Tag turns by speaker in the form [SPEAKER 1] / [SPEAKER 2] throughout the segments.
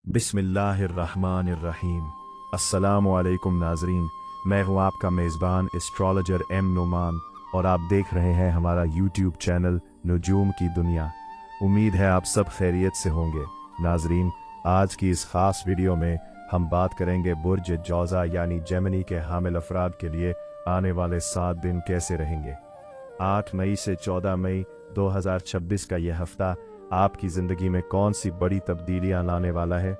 [SPEAKER 1] बिस्मिल्लाहिर्रहमानिर्रहीम। अस्सलामुअलैकुम नाजरीन, मैं हूं आपका मेज़बान एस्ट्रोलॉजर एम नुमान और आप देख रहे हैं हमारा यूट्यूब चैनल नुजूम की दुनिया। उम्मीद है आप सब खैरियत से होंगे। नाजरीन, आज की इस ख़ास वीडियो में हम बात करेंगे बुर्ज जौज़ा यानी जेमिनी के हामिल अफराद के लिए आने वाले 7 दिन कैसे रहेंगे। 8 मई से 14 मई 2026 का यह हफ्ता आपकी ज़िंदगी में कौन सी बड़ी तब्दीलियां लाने वाला है।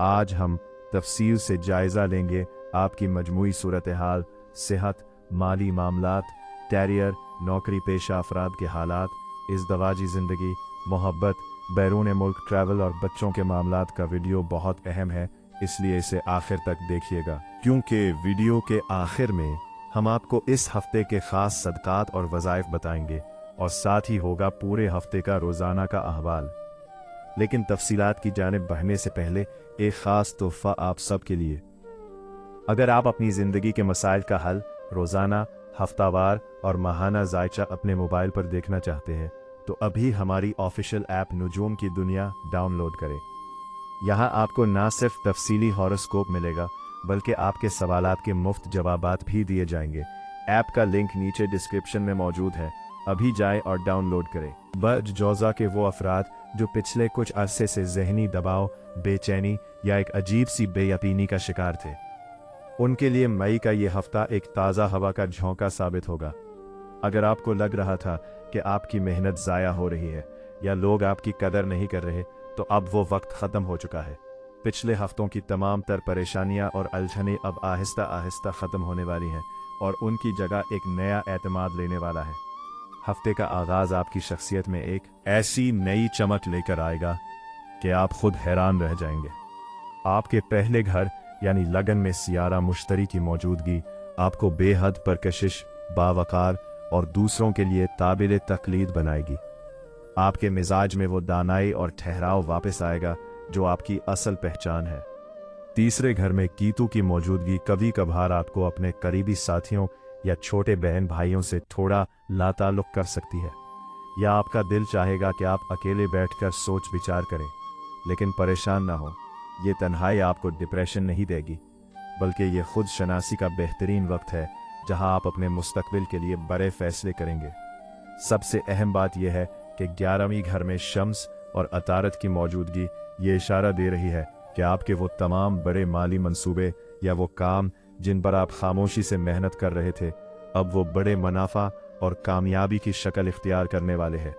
[SPEAKER 1] आज हम तफसील से जायज़ा लेंगे आपकी मजमूई सूरत हाल, सेहत, माली मामलात, कैरियर, नौकरी पेशा अफराद के हालात, इज़दवाजी ज़िंदगी, मोहब्बत, बैरून मुल्क ट्रैवल और बच्चों के मामलात का वीडियो बहुत अहम है, इसलिए इसे आखिर तक देखिएगा, क्योंकि वीडियो के आखिर में हम आपको इस हफ्ते के ख़ास सदक़ात और वज़ाइफ बताएंगे और साथ ही होगा पूरे हफ्ते का रोज़ाना का अहवाल। लेकिन तफसीलात की जानिब बढ़ने से पहले एक ख़ास तोहफ़ा आप सब के लिए। अगर आप अपनी ज़िंदगी के मसाइल का हल रोज़ाना, हफ्तावार और माहाना जायचा अपने मोबाइल पर देखना चाहते हैं तो अभी हमारी ऑफिशियल ऐप नुजूम की दुनिया डाउनलोड करें। यहाँ आपको ना सिर्फ तफसीली हॉरोस्कोप मिलेगा बल्कि आपके सवालात के मुफ्त जवाबात भी दिए जाएंगे। ऐप का लिंक नीचे डिस्क्रिप्शन में मौजूद है, अभी जाएं और डाउनलोड करें। बुर्ज जौज़ा के वो अफराद जो पिछले कुछ अरसे से ज़हनी दबाव, बेचैनी या एक अजीब सी बेयकीनी का शिकार थे, उनके लिए मई का ये हफ्ता एक ताज़ा हवा का झोंका साबित होगा। अगर आपको लग रहा था कि आपकी मेहनत ज़ाया हो रही है या लोग आपकी कदर नहीं कर रहे, तो अब वो वक्त ख़त्म हो चुका है। पिछले हफ्तों की तमाम तर परेशानियां और उलझनें अब आहिस्ता आहिस्ता ख़त्म होने वाली हैं और उनकी जगह एक नया एतमाद लेने वाला है। हफ्ते का आगाज़ आपकी शख्सियत में एक ऐसी नई चमक लेकर आएगा कि आप खुद हैरान रह जाएंगे। आपके पहले घर यानी लगन में सियारा मुश्तरी की मौजूदगी आपको बेहद परकशिश, बावकार और दूसरों के लिए ताबिल तकलीद बनाएगी। आपके मिजाज में वो दानाई और ठहराव वापस आएगा जो आपकी असल पहचान है। तीसरे घर में कीतू की मौजूदगी कभी कभार आपको अपने करीबी साथियों या छोटे बहन भाइयों से थोड़ा लाताल्लुक कर सकती है, या आपका दिल चाहेगा कि आप अकेले बैठकर सोच विचार करें। लेकिन परेशान ना हो, ये तन्हाई आपको डिप्रेशन नहीं देगी, बल्कि ये खुद शनासी का बेहतरीन वक्त है जहां आप अपने मुस्तकबिल के लिए बड़े फैसले करेंगे। सबसे अहम बात यह है कि 11वीं घर में शम्स और अतारत की मौजूदगी ये इशारा दे रही है कि आपके वो तमाम बड़े माली मंसूबे या वो काम जिन पर आप खामोशी से मेहनत कर रहे थे, अब वो बड़े मुनाफा और कामयाबी की शक्ल इख्तियार करने वाले हैं।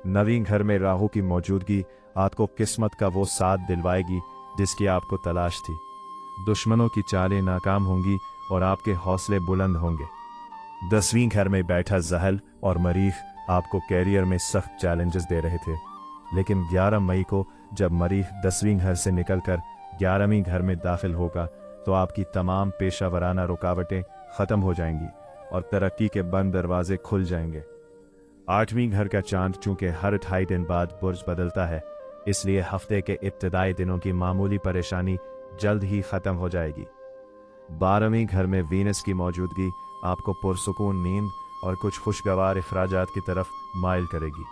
[SPEAKER 1] 9वीं घर में राहु की मौजूदगी आपको किस्मत का वो साथ दिलवाएगी जिसकी आपको तलाश थी। दुश्मनों की चालें नाकाम होंगी और आपके हौसले बुलंद होंगे। 10वीं घर में बैठा ज़हल और मरीख आपको कैरियर में सख्त चैलेंजेस दे रहे थे, लेकिन 11 मई को जब मरीख 10वीं घर से निकलकर 11वीं घर में दाखिल होगा तो आपकी तमाम पेशा वराना रुकावटें ख़त्म हो जाएंगी और तरक्की के बंद दरवाजे खुल जाएंगे। 8वीं घर का चांद चूंकि हर 28 दिन बाद बुर्ज बदलता है, इसलिए हफ्ते के इब्तिदाई दिनों की मामूली परेशानी जल्द ही ख़त्म हो जाएगी। 12वीं घर में वीनस की मौजूदगी आपको पुरसुकून नींद और कुछ खुशगवार अखराजात की तरफ माइल करेगी।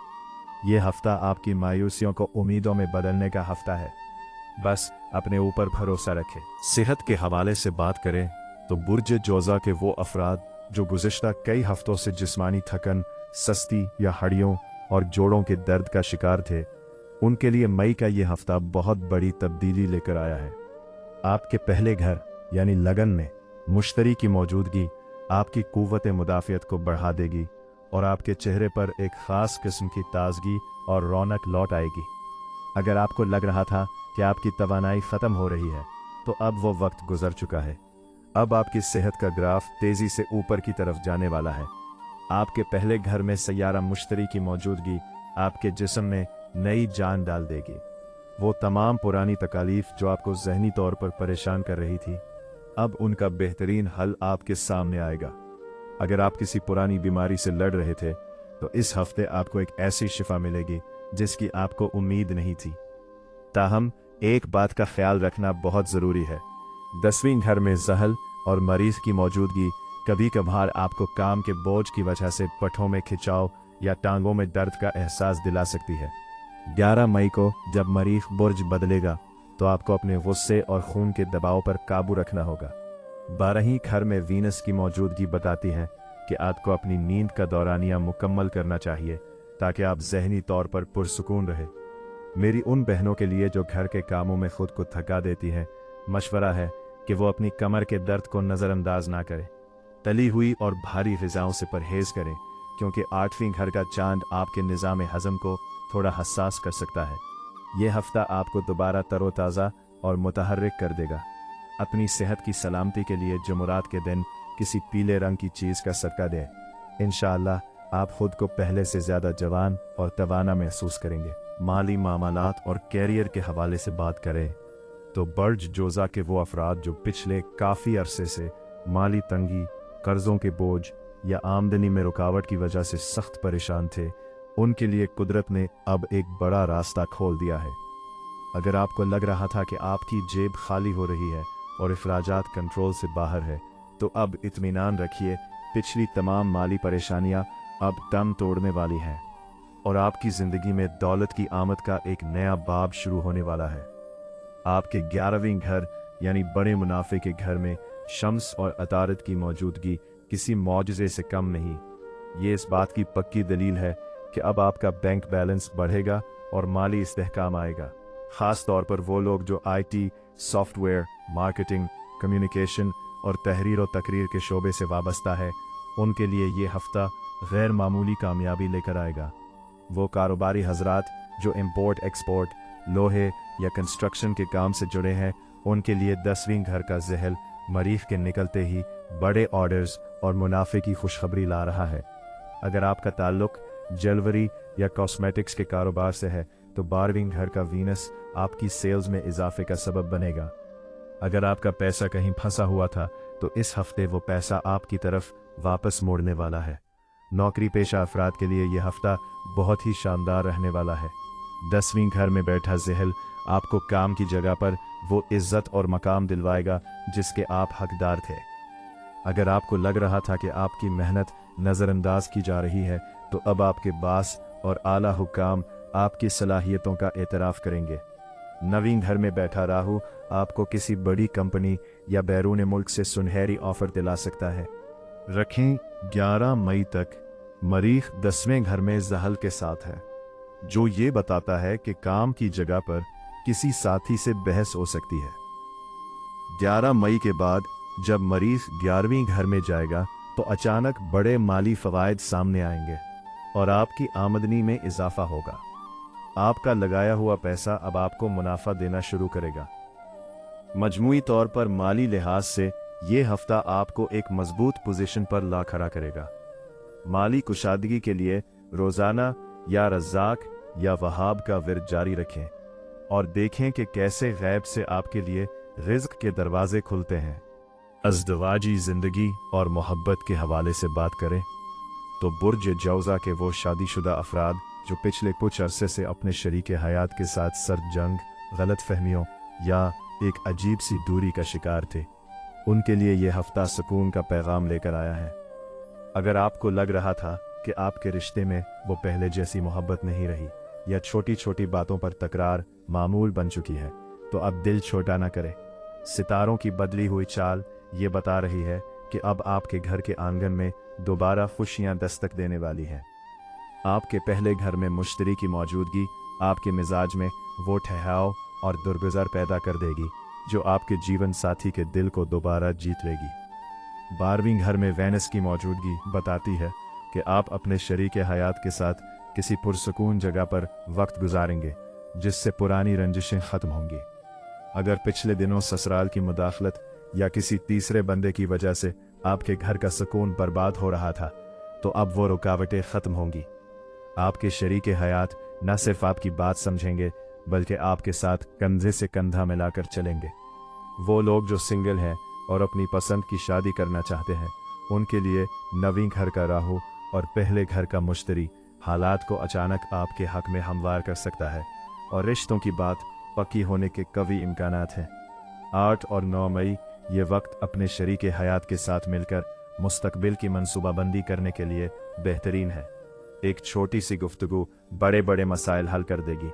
[SPEAKER 1] ये हफ्ता आपकी मायूसियों को उम्मीदों में बदलने का हफ्ता है, बस अपने ऊपर भरोसा रखें। सेहत के हवाले से बात करें तो बुर्ज जौज़ा के वो अफराद जो गुज़िश्ता कई हफ्तों से जिस्मानी थकन, सस्ती या हड्डियों और जोड़ों के दर्द का शिकार थे, उनके लिए मई का ये हफ्ता बहुत बड़ी तब्दीली लेकर आया है। आपके पहले घर यानी लगन में मुश्तरी की मौजूदगी आपकी कुव्वत मुदाफ़ियत को बढ़ा देगी और आपके चेहरे पर एक ख़ास किस्म की ताजगी और रौनक लौट आएगी। अगर आपको लग रहा था कि आपकी तवानाई ख़त्म हो रही है, तो अब वो वक्त गुजर चुका है। अब आपकी सेहत का ग्राफ तेज़ी से ऊपर की तरफ जाने वाला है। आपके पहले घर में सैयारा मुश्तरी की मौजूदगी आपके जिस्म में नई जान डाल देगी। वो तमाम पुरानी तकालीफ जो आपको ज़हनी तौर पर परेशान कर रही थी, अब उनका बेहतरीन हल आपके सामने आएगा। अगर आप किसी पुरानी बीमारी से लड़ रहे थे तो इस हफ्ते आपको एक ऐसी शिफा मिलेगी जिसकी आपको उम्मीद नहीं थी। ताहम एक बात का ख्याल रखना बहुत ज़रूरी है, 10वीं घर में ज़हल और मरीज़ की मौजूदगी कभी कभार आपको काम के बोझ की वजह से पठों में खिंचाव या टांगों में दर्द का एहसास दिला सकती है। 11 मई को जब मरीख बुर्ज बदलेगा तो आपको अपने गुस्से और खून के दबाव पर काबू रखना होगा। 12वीं घर में वीनस की मौजूदगी बताती है कि आपको अपनी नींद का दौरानिया मुकम्मल करना चाहिए ताकि आप जहनी तौर पर पुरसुकून रहे। मेरी उन बहनों के लिए जो घर के कामों में खुद को थका देती हैं, मशवरा है कि वो अपनी कमर के दर्द को नज़रअंदाज ना करें। तली हुई और भारी ग़िज़ाओं से परहेज़ करें, क्योंकि 8वीं घर का चांद आपके निज़ाम हज़म को थोड़ा हसास कर सकता है। ये हफ्ता आपको दोबारा तरोताज़ा और मुतहर्रिक कर देगा। अपनी सेहत की सलामती के लिए जुमेरात के दिन किसी पीले रंग की चीज़ का सदका दें। इंशाअल्लाह आप खुद को पहले से ज़्यादा जवान और तवाना महसूस करेंगे। माली मामलात और कैरियर के हवाले से बात करें तो बर्ज जोज़ा के वो अफराद जो पिछले काफ़ी अरसे से माली तंगी, कर्ज़ों के बोझ या आमदनी में रुकावट की वजह से सख्त परेशान थे, उनके लिए कुदरत ने अब एक बड़ा रास्ता खोल दिया है। अगर आपको लग रहा था कि आपकी जेब खाली हो रही है और अखराजात कंट्रोल से बाहर है, तो अब इत्मीनान रखिए, पिछली तमाम माली परेशानियां अब दम तोड़ने वाली हैं और आपकी ज़िंदगी में दौलत की आमद का एक नया बाब शुरू होने वाला है। आपके 11वीं घर यानी बड़े मुनाफे के घर में शम्स और अतारत की मौजूदगी किसी मौजज़े से कम नहीं। ये इस बात की पक्की दलील है कि अब आपका बैंक बैलेंस बढ़ेगा और माली इस्तेहकाम आएगा। ख़ास तौर पर वो लोग जो IT, सॉफ्टवेयर, मार्केटिंग, कम्युनिकेशन और तहरीर व तकरीर के शोबे से वाबस्ता है, उनके लिए ये हफ्ता गैर मामूली कामयाबी लेकर आएगा। वो कारोबारी हजरात जो इम्पोर्ट एक्सपोर्ट, लोहे या कंस्ट्रक्शन के काम से जुड़े हैं, उनके लिए 10वीं घर का ज़हल मरीख के निकलते ही बड़े ऑर्डर्स और मुनाफे की खुशखबरी ला रहा है। अगर आपका ताल्लुक ज्वेलरी या कॉस्मेटिक्स के कारोबार से है तो 12वीं घर का वीनस आपकी सेल्स में इजाफे का सबब बनेगा। अगर आपका पैसा कहीं फंसा हुआ था तो इस हफ्ते वो पैसा आपकी तरफ वापस मोड़ने वाला है। नौकरी पेशा अफराद के लिए यह हफ्ता बहुत ही शानदार रहने वाला है। 10वीं घर में बैठा ज़हल आपको काम की जगह पर वो इज्जत और मकाम दिलवाएगा जिसके आप हकदार थे। अगर आपको लग रहा था कि आपकी मेहनत नज़रअंदाज की जा रही है, तो अब आपके बास और आला हुक्काम आपकी सलाहियतों का एतराफ़ करेंगे। 9वीं घर में बैठा राहु आपको किसी बड़ी कंपनी या बैरून मुल्क से सुनहरी ऑफर दिला सकता है। रखें 11 मई तक मरीख 10वें घर में ज़हल के साथ है, जो ये बताता है कि काम की जगह पर किसी साथी से बहस हो सकती है। 11 मई के बाद जब मरीख 11वीं घर में जाएगा तो अचानक बड़े माली फ़वाइद सामने आएंगे और आपकी आमदनी में इजाफा होगा। आपका लगाया हुआ पैसा अब आपको मुनाफा देना शुरू करेगा। मजमूई तौर पर माली लिहाज से ये हफ्ता आपको एक मजबूत पोजीशन पर ला खड़ा करेगा। माली कुशादगी के लिए रोज़ाना या रज़ाक या वहाब का विर्द जारी रखें और देखें कि कैसे गैब से आपके लिए रिज़्क के दरवाजे खुलते हैं। अज़दवाजी ज़िंदगी और मोहब्बत के हवाले से बात करें तो बुर्ज जौज़ा के वो शादीशुदा अफराद जो पिछले कुछ अरसे से अपने शरीके हयात के साथ सर्द जंग, गलत फहमियों या एक अजीब सी दूरी का शिकार थे, उनके लिए यह हफ्ता सुकून का पैगाम लेकर आया है। अगर आपको लग रहा था कि आपके रिश्ते में वो पहले जैसी मोहब्बत नहीं रही या छोटी छोटी बातों पर तकरार मामूल बन चुकी है, तो अब दिल छोटा ना करें। सितारों की बदली हुई चाल ये बता रही है कि अब आपके घर के आंगन में दोबारा खुशियां दस्तक देने वाली हैं। आपके पहले घर में मुश्तरी की मौजूदगी आपके मिजाज में वो ठहराव और दुर्गुज़र पैदा कर देगी जो आपके जीवन साथी के दिल को दोबारा जीत लेगी। 12वीं घर में वेनस की मौजूदगी बताती है कि आप अपने शरीके हयात के साथ किसी पुरसुकून जगह पर वक्त गुजारेंगे जिससे पुरानी रंजिशें ख़त्म होंगी। अगर पिछले दिनों ससुराल की मुदाखलत या किसी तीसरे बंदे की वजह से आपके घर का सुकून बर्बाद हो रहा था, तो अब वो रुकावटें ख़त्म होंगी। आपके शरीके हयात न सिर्फ आपकी बात समझेंगे बल्कि आपके साथ कंधे से कंधा मिलाकर चलेंगे। वो लोग जो सिंगल हैं और अपनी पसंद की शादी करना चाहते हैं, उनके लिए 9वीं घर का राहु और पहले घर का मुश्तरी हालात को अचानक आपके हक में हमवार कर सकता है और रिश्तों की बात पक्की होने के कवी इम्कानात हैं। 8 और 9 मई ये वक्त अपने शरीके हयात के साथ मिलकर मुस्तकबिल की मनसूबाबंदी करने के लिए बेहतरीन है। एक छोटी सी गुफ्तगू बड़े बड़े मसाइल हल कर देगी।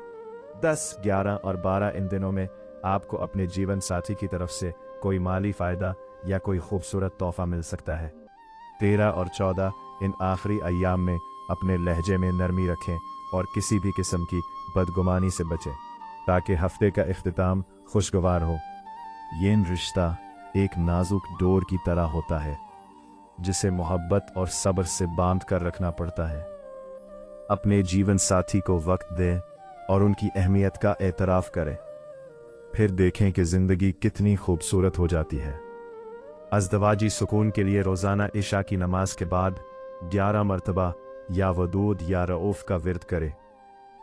[SPEAKER 1] 10, 11 और 12 इन दिनों में आपको अपने जीवन साथी की तरफ से कोई माली फ़ायदा या कोई खूबसूरत तोहफा मिल सकता है। 13 और 14 इन आखिरी अय्याम में अपने लहजे में नरमी रखें और किसी भी किस्म की बदगुमानी से बचें, ताकि हफ्ते का इख्तिताम खुशगवार हो। ये रिश्ता एक नाजुक डोर की तरह होता है, जिसे मोहब्बत और सब्र से बांध कर रखना पड़ता है। अपने जीवन साथी को वक्त दें और उनकी अहमियत का एतराफ़ करें, फिर देखें कि ज़िंदगी कितनी खूबसूरत हो जाती है। अज़दवाजी सुकून के लिए रोज़ाना इशा की नमाज के बाद 11 मरतबा या वदूद या रऊफ़ का विर्द करें।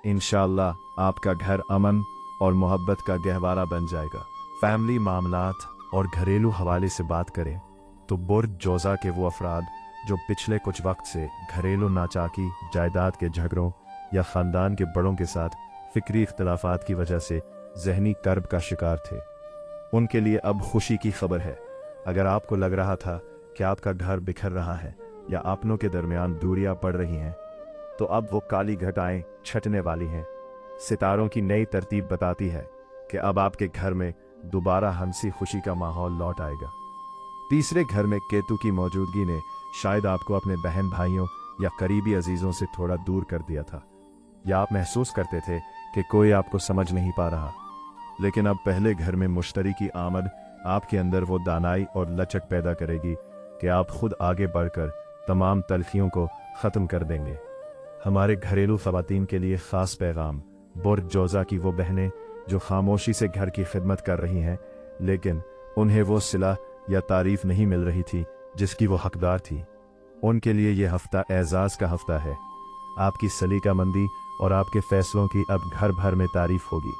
[SPEAKER 1] इंशाअल्लाह आपका घर अमन और मोहब्बत का गहवारा बन जाएगा। फैमिली मामलात और घरेलू हवाले से बात करें तो बुर्ज जोज़ा के वो अफराद जो पिछले कुछ वक्त से घरेलू नाचाकी, जायदाद के झगड़ों या ख़ानदान के बड़ों के साथ फ़िक्री इख्तिलाफ़ात की वजह से ज़हनी कर्ब का शिकार थे, उनके लिए अब खुशी की खबर है। अगर आपको लग रहा था कि आपका घर बिखर रहा है या अपनों के दरमियान दूरियां पड़ रही हैं, तो अब वो काली घटाएं छटने वाली हैं। सितारों की नई तरतीब बताती है कि अब आपके घर में दोबारा हंसी खुशी का माहौल लौट आएगा। तीसरे घर में केतु की मौजूदगी ने शायद आपको अपने बहन भाइयों या करीबी अजीज़ों से थोड़ा दूर कर दिया था, या आप महसूस करते थे कि कोई आपको समझ नहीं पा रहा। लेकिन अब पहले घर में मुश्तरी की आमद आपके अंदर वो दानाई और लचक पैदा करेगी कि आप खुद आगे बढ़कर तमाम तलखियों को ख़त्म कर देंगे। हमारे घरेलू ख़वातीन के लिए ख़ास पैगाम। बुर्ज जोज़ा की वो बहनें जो खामोशी से घर की खिदमत कर रही हैं, लेकिन उन्हें वो सिला या तारीफ़ नहीं मिल रही थी जिसकी वो हकदार थी, उनके लिए ये हफ्ता एजाज़ का हफ्ता है। आपकी सलीकामंदी और आपके फ़ैसलों की अब घर भर में तारीफ़ होगी।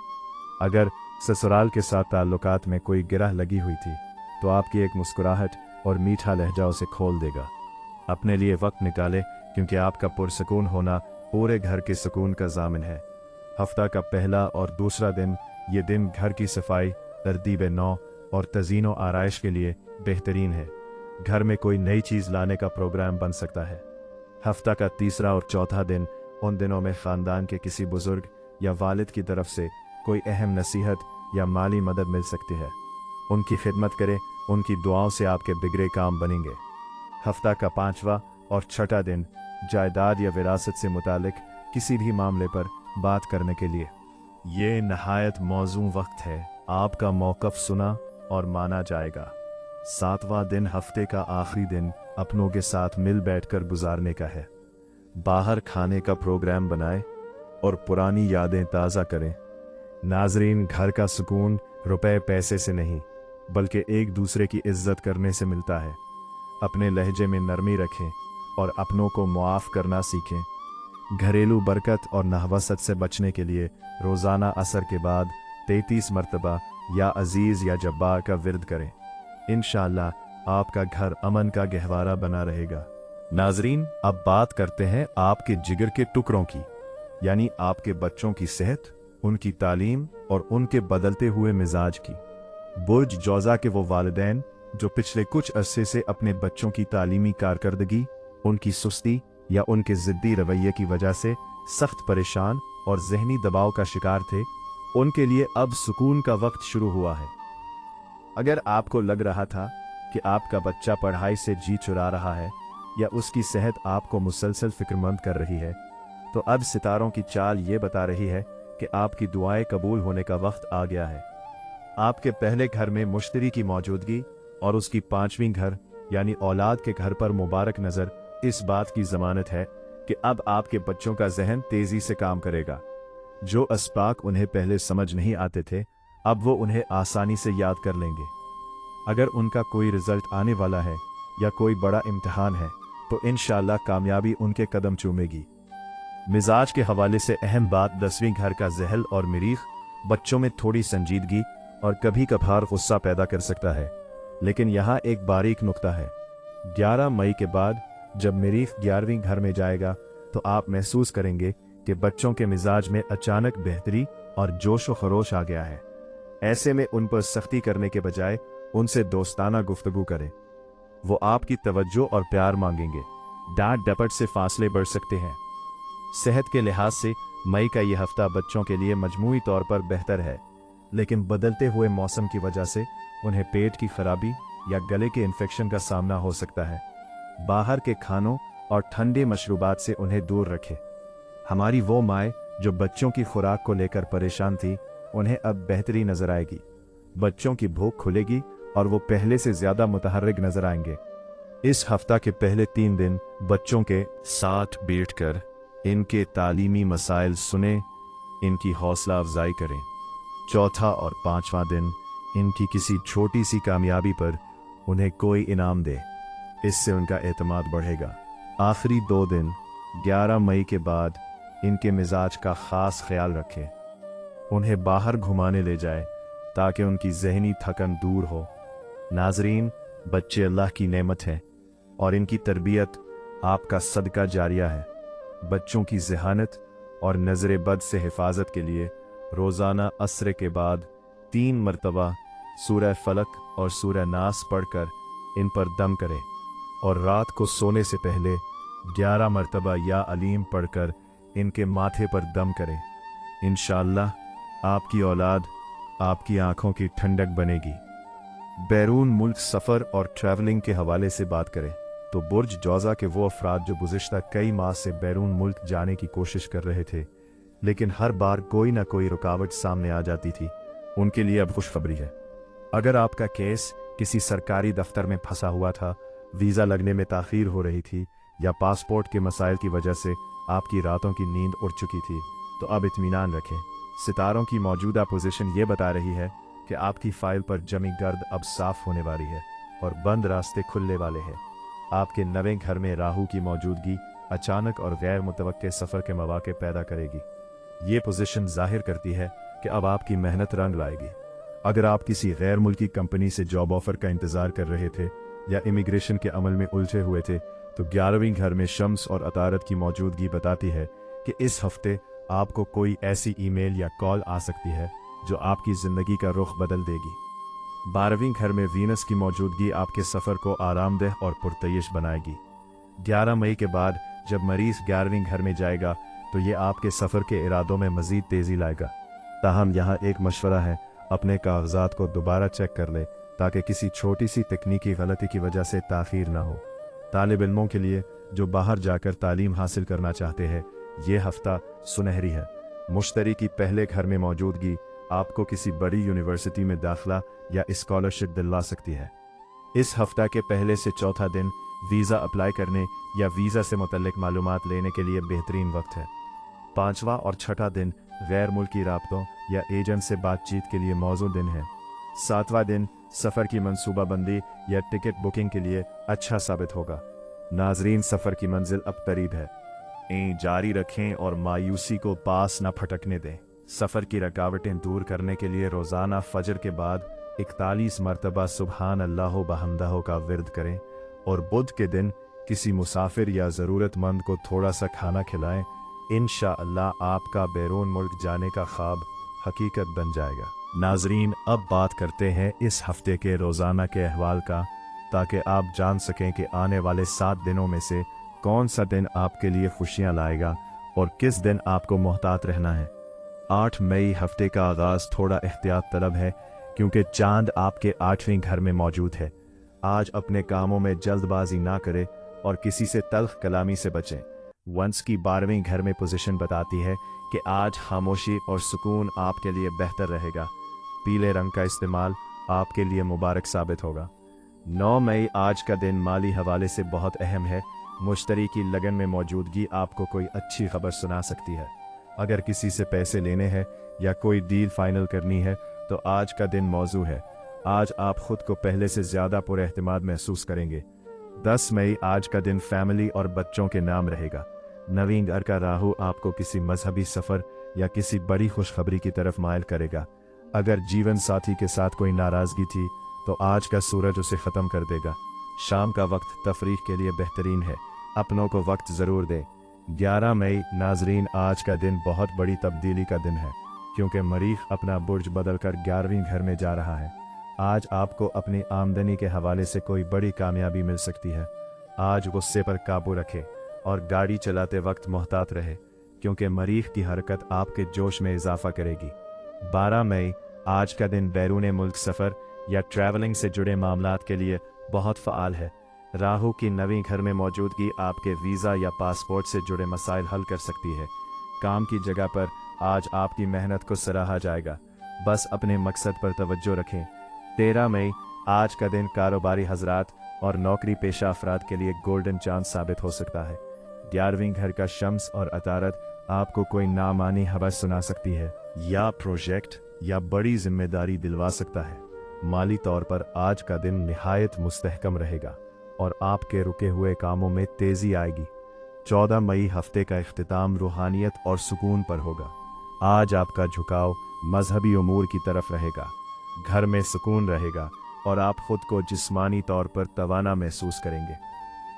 [SPEAKER 1] अगर ससुराल के साथ ताल्लुकात में कोई गिरह लगी हुई थी, तो आपकी एक मुस्कुराहट और मीठा लहजा उसे खोल देगा। अपने लिए वक्त निकाले, क्योंकि आपका पुरसकून होना पूरे घर के सुकून का ज़ामिन है। हफ्ता का पहला और दूसरा दिन, ये दिन घर की सफाई, तरतीब नौ और तज़ीनो आराइश के लिए बेहतरीन है। घर में कोई नई चीज़ लाने का प्रोग्राम बन सकता है। हफ्ता का तीसरा और चौथा दिन, उन दिनों में ख़ानदान के किसी बुज़ुर्ग या वालिद की तरफ से कोई अहम नसीहत या माली मदद मिल सकती है। उनकी खिदमत करें, उनकी दुआओं से आपके बिगड़े काम बनेंगे। हफ्ता का पांचवा और छठा दिन, जायदाद या विरासत से मुतालिक किसी भी मामले पर बात करने के लिए ये नहायत मौजूद वक्त है। आपका मौक़िफ़ सुना और माना जाएगा। सातवां दिन, हफ्ते का आखिरी दिन, अपनों के साथ मिल बैठकर गुजारने का है। बाहर खाने का प्रोग्राम बनाएं और पुरानी यादें ताज़ा करें। नाजरीन, घर का सुकून रुपए पैसे से नहीं, बल्कि एक दूसरे की इज्जत करने से मिलता है। अपने लहजे में नरमी रखें और अपनों को मुआफ़ करना सीखें। घरेलू बरकत और नहवसत से बचने के लिए रोज़ाना असर के बाद 33 मरतबा या अजीज़ या जब्बार का विर्द करें। इंशाअल्लाह आपका घर अमन का गहवारा बना रहेगा। नाजरीन, अब बात करते हैं आपके जिगर के टुकड़ों की, यानी आपके बच्चों की सेहत, उनकी तालीम और उनके बदलते हुए मिजाज की। बुर्ज जोज़ा के वो वालिदैन जो पिछले कुछ अरसे से अपने बच्चों की तालीमी कारकर्दगी, उनकी सुस्ती या उनके ज़िद्दी रवैये की वजह से सख्त परेशान और जहनी दबाव का शिकार थे, उनके लिए अब सुकून का वक्त शुरू हुआ है। अगर आपको लग रहा था कि आपका बच्चा पढ़ाई से जी चुरा रहा है या उसकी सेहत आपको मुसलसल फिक्रमंद कर रही है, तो अब सितारों की चाल ये बता रही है कि आपकी दुआएं कबूल होने का वक्त आ गया है। आपके पहले घर में मुश्तरी की मौजूदगी और उसकी पांचवीं घर यानी औलाद के घर पर मुबारक नज़र इस बात की ज़मानत है कि अब आपके बच्चों का जहन तेज़ी से काम करेगा। जो अस्बाक उन्हें पहले समझ नहीं आते थे, अब वो उन्हें आसानी से याद कर लेंगे। अगर उनका कोई रिजल्ट आने वाला है या कोई बड़ा इम्तिहान है, तो इंशाअल्लाह कामयाबी उनके कदम चूमेगी। मिजाज के हवाले से अहम बात, 10वीं घर का जहल और मरीख बच्चों में थोड़ी संजीदगी और कभी कभार गुस्सा पैदा कर सकता है, लेकिन यहाँ एक बारीक नुक्ता है। 11 मई के बाद जब मरीख 11वीं घर में जाएगा, तो आप महसूस करेंगे कि बच्चों के मिजाज में अचानक बेहतरी और जोश व खरोश आ गया है। ऐसे में उन पर सख्ती करने के बजाय उनसे दोस्ताना गुफ्तगू करें। वो आपकी तवज्जो और प्यार मांगेंगे। डांट डपट से फासले बढ़ सकते हैं। सेहत के लिहाज से मई का यह हफ्ता बच्चों के लिए मजमूई तौर पर बेहतर है, लेकिन बदलते हुए मौसम की वजह से उन्हें पेट की खराबी या गले के इन्फेक्शन का सामना हो सकता है। बाहर के खानों और ठंडे मशरूबात से उन्हें दूर रखें। हमारी वो माएँ जो बच्चों की खुराक को लेकर परेशान थी, उन्हें अब बेहतरी नजर आएगी। बच्चों की भूख खुलेगी और वो पहले से ज्यादा मुतहर्रिक नजर आएंगे। इस हफ्ता के पहले 3 दिन बच्चों के साथ बैठकर इनके तालीमी मसाइल सुने, इनकी हौसला अफजाई करें। चौथा और 5वां दिन इनकी किसी छोटी सी कामयाबी पर उन्हें कोई इनाम दे, इससे उनका एतमाद बढ़ेगा। आखिरी 2 दिन 11 मई के बाद इनके मिजाज का खास ख्याल रखें। उन्हें बाहर घुमाने ले जाए ताकि उनकी जहनी थकन दूर हो। नाजरीन, बच्चे अल्लाह की नेमत हैं और इनकी तरबियत आपका सदका जारिया है। बच्चों की ज़हानत और नज़र बद से हिफाजत के लिए रोज़ाना असर के बाद 3 मरतबा सूरह फलक और सूरह नास पढ़कर इन पर दम करें और रात को सोने से पहले 11 मरतबा या अलीम पढ़कर इनके माथे पर दम करें। इंशाअल्लाह आपकी औलाद आपकी आंखों की ठंडक बनेगी। बैरून मुल्क सफ़र और ट्रैवलिंग के हवाले से बात करें तो बुर्ज जौज़ा के वो अफराद जो गुज़िश्ता कई माह से बैरून मुल्क जाने की कोशिश कर रहे थे, लेकिन हर बार कोई ना कोई रुकावट सामने आ जाती थी, उनके लिए अब खुशखबरी है। अगर आपका केस किसी सरकारी दफ्तर में फंसा हुआ था, वीज़ा लगने में ताख़ीर हो रही थी या पासपोर्ट के मसाइल की वजह से आपकी रातों की नींद उड़ चुकी थी, तो अब इत्मीनान रखें। सितारों की मौजूदा पोजीशन ये बता रही है कि आपकी फाइल पर जमी गर्द अब साफ होने वाली है और बंद रास्ते खुलने वाले हैं। आपके नवे घर में राहु की मौजूदगी अचानक और गैर मुतवक्के सफ़र के मौके पैदा करेगी। ये पोजीशन जाहिर करती है कि अब आपकी मेहनत रंग लाएगी। अगर आप किसी गैर मुल्की कंपनी से जॉब ऑफर का इंतज़ार कर रहे थे या इमिग्रेशन के अमल में उलझे हुए थे, तो 11वीं घर में शम्स और अतारत की मौजूदगी बताती है कि इस हफ्ते आपको कोई ऐसी ईमेल या कॉल आ सकती है जो आपकी ज़िंदगी का रुख बदल देगी। 12वीं घर में वीनस की मौजूदगी आपके सफ़र को आरामदेह और पुरतयश बनाएगी। 11 मई के बाद जब मरीज़ 11वीं घर में जाएगा तो ये आपके सफ़र के इरादों में मज़ीद तेज़ी लाएगा। ताहम यहाँ एक मशवरा है, अपने कागजात को दोबारा चेक कर ले ताकि किसी छोटी सी तकनीकी गलती की वजह से ताख़ीर ना हो। तालिब इल्मों के लिए जो बाहर जाकर तालीम हासिल करना चाहते हैं, ये हफ्ता सुनहरी है। मुश्तरी की पहले घर में मौजूदगी आपको किसी बड़ी यूनिवर्सिटी में दाखिला या स्कॉलरशिप दिलवा सकती है। इस हफ्ता के पहले से चौथा दिन वीज़ा अप्लाई करने या वीज़ा से मुतल्लिक मालूमात लेने के लिए बेहतरीन वक्त है। 5वां और 6ठा दिन गैर मुल्की राब्तों या एजेंट से बातचीत के लिए मौजू दिन है। 7वां दिन सफ़र की मनसूबाबंदी या टिकट बुकिंग के लिए अच्छा साबित होगा। नाजरीन, सफ़र की मंजिल अब करीब है। जारी रखें और मायूसी को पास न फटकने दें। सफ़र की रुकावटें दूर करने के लिए रोज़ाना फजर के बाद 41 मरतबा सुबहान अल्लाह बहमदह का विर्द करें और बुध के दिन किसी मुसाफिर या ज़रूरतमंद को थोड़ा सा खाना खिलाएं। इंशाअल्लाह आपका बैरून मुल्क जाने का ख्वाब हकीकत बन जाएगा। नाजरीन, अब बात करते हैं इस हफ्ते के रोज़ाना के अहवाल का, ताकि आप जान सकें कि आने वाले 7 दिनों में से कौन सा दिन आपके लिए खुशियां लाएगा और किस दिन आपको मोहतात रहना है। 8 मई हफ्ते का आगाज़ थोड़ा एहतियात तलब है क्योंकि चांद आपके 8वें घर में मौजूद है। आज अपने कामों में जल्दबाजी ना करें और किसी से तल्ख कलामी से बचें। वंश की 12वें घर में पोजीशन बताती है कि आज खामोशी और सुकून आपके लिए बेहतर रहेगा। पीले रंग का इस्तेमाल आपके लिए मुबारक साबित होगा। 9 मई आज का दिन माली हवाले से बहुत अहम है। मुश्तरी की लगन में मौजूदगी आपको कोई अच्छी खबर सुना सकती है। अगर किसी से पैसे लेने हैं या कोई डील फाइनल करनी है तो आज का दिन मौजू है। आज आप खुद को पहले से ज़्यादा पुरएहतमाद महसूस करेंगे। 10 मई आज का दिन फैमिली और बच्चों के नाम रहेगा। नवीं घर का राहु आपको किसी मजहबी सफ़र या किसी बड़ी खुशखबरी की तरफ मायल करेगा। अगर जीवन साथी के साथ कोई नाराज़गी थी तो आज का सूरज उसे ख़त्म कर देगा। शाम का वक्त तफरीह के लिए बेहतरीन है, अपनों को वक्त ज़रूर दें। 11 मई नाजरीन, आज का दिन बहुत बड़ी तब्दीली का दिन है क्योंकि मरीख अपना बुर्ज बदल कर 11वीं घर में जा रहा है। आज आपको अपनी आमदनी के हवाले से कोई बड़ी कामयाबी मिल सकती है। आज गुस्से पर काबू रखें और गाड़ी चलाते वक्त मोहतात रहे क्योंकि मरीख की हरकत आपके जोश में इजाफा करेगी। 12 मई आज का दिन बैरून मुल्क सफ़र या ट्रैवलिंग से जुड़े मामलात के लिए बहुत फ़ाल है। राहु की नवी घर में मौजूदगी आपके वीज़ा या पासपोर्ट से जुड़े मसाइल हल कर सकती है। काम की जगह पर आज आपकी मेहनत को सराहा जाएगा। बस अपने मकसद पर तवज्जो रखें। 13 मई आज का दिन कारोबारी हजरात और नौकरी पेशा अफराद के लिए गोल्डन चांस साबित हो सकता है। 11वीं घर का शम्स और अतारत आपको कोई नामानी खबर सुना सकती है या प्रोजेक्ट या बड़ी जिम्मेदारी दिलवा सकता है। माली तौर पर आज का दिन निहायत मुस्तहकम रहेगा और आपके रुके हुए कामों में तेजी आएगी। 14 मई हफ्ते का इख्तिताम रूहानियत और सुकून पर होगा। आज आपका झुकाव मजहबी उमूर की तरफ रहेगा। घर में सुकून रहेगा और आप खुद को जिस्मानी तौर पर तवाना महसूस करेंगे।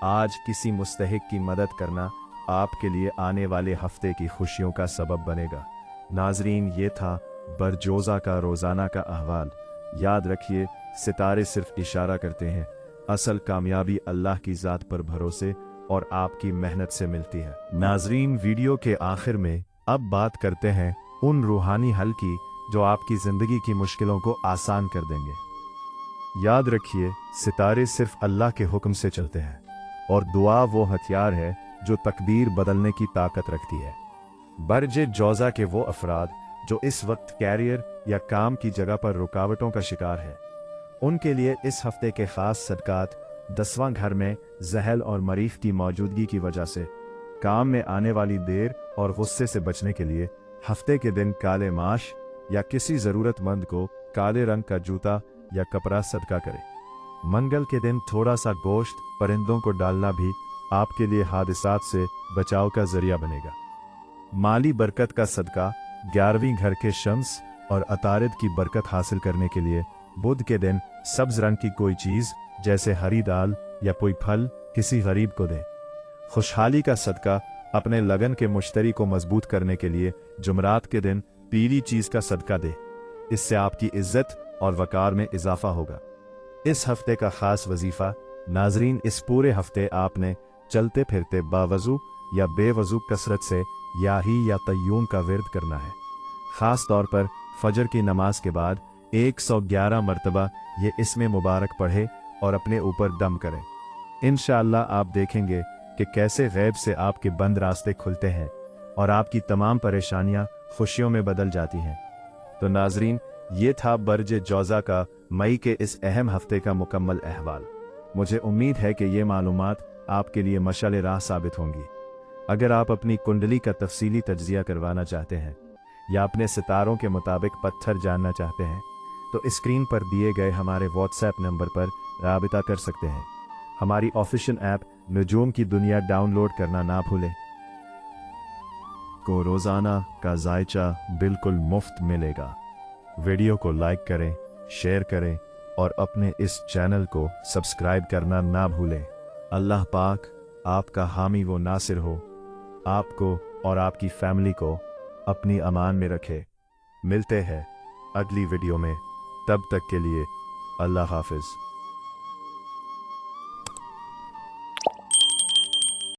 [SPEAKER 1] आज किसी मुस्तहिक की मदद करना आपके लिए आने वाले हफ्ते की खुशियों का सबब बनेगा। नाजरीन, ये था बरजोज़ा का रोज़ाना का अहवाल। याद रखिए, सितारे सिर्फ इशारा करते हैं, असल कामयाबी अल्लाह की ज़ात पर भरोसे और आपकी मेहनत से मिलती है। नाजरीन, वीडियो के आखिर में अब बात करते हैं उन रूहानी हल की जो आपकी ज़िंदगी की मुश्किलों को आसान कर देंगे। याद रखिए, सितारे सिर्फ अल्लाह के हुक्म से चलते हैं और दुआ वो हथियार है जो तकदीर बदलने की ताकत रखती है। बरजे जौज़ा के वो अफराद जो इस वक्त कैरियर या काम की जगह पर रुकावटों का शिकार है, उनके लिए इस हफ्ते के खास सदकात 10वां घर में जहल और मरीख की मौजूदगी की वजह से काम में आने वाली देर और गुस्से से बचने के लिए हफ्ते के दिन काले माश या किसी ज़रूरतमंद को काले रंग का जूता या कपड़ा सदका करें। मंगल के दिन थोड़ा सा गोश्त परिंदों को डालना भी आपके लिए हादिसात से बचाव का जरिया बनेगा। माली बरकत का सदका 11वीं घर के शम्स और अतारिद की बरकत हासिल करने के लिए बुध के दिन सब्ज रंग की कोई चीज़ जैसे हरी दाल या कोई फल किसी गरीब को दें। खुशहाली का सदका अपने लगन के मुश्तरी को मजबूत करने के लिए जुमरात के दिन पीली चीज़ का सदका दें। इससे आपकी इज्जत और वकार में इजाफा होगा। इस हफ्ते का खास वजीफा, नाजरीन, इस पूरे हफ्ते आपने चलते फिरते बावजू या बेवजू कसरत से याही या तय्यूम का विर्द करना है। ख़ास तौर पर फजर की नमाज के बाद 111 मरतबा ये इसमें मुबारक पढ़े और अपने ऊपर दम करें। इंशाअल्लाह आप देखेंगे कि कैसे गैब से आपके बंद रास्ते खुलते हैं और आपकी तमाम परेशानियां खुशियों में बदल जाती हैं। तो नाजरीन, ये था बरजे जौज़ा का मई के इस अहम हफ्ते का मुकम्मल अहवाल। मुझे उम्मीद है कि ये मालूमात आपके लिए मशाल राह साबित होंगी। अगर आप अपनी कुंडली का तफसीली तज्ज़िया करवाना चाहते हैं या अपने सितारों के मुताबिक पत्थर जानना चाहते हैं तो स्क्रीन पर दिए गए हमारे व्हाट्सएप नंबर पर राबिता कर सकते हैं। हमारी ऑफिशियल ऐप नुजूम की दुनिया डाउनलोड करना ना भूलें। को रोज़ाना का जायचा बिल्कुल मुफ्त मिलेगा। वीडियो को लाइक करें, शेयर करें और अपने इस चैनल को सब्सक्राइब करना ना भूलें। अल्लाह पाक आपका हामी व नासिर हो, आपको और आपकी फैमिली को अपनी अमान में रखे। मिलते हैं अगली वीडियो में, तब तक के लिए अल्लाह हाफिज़।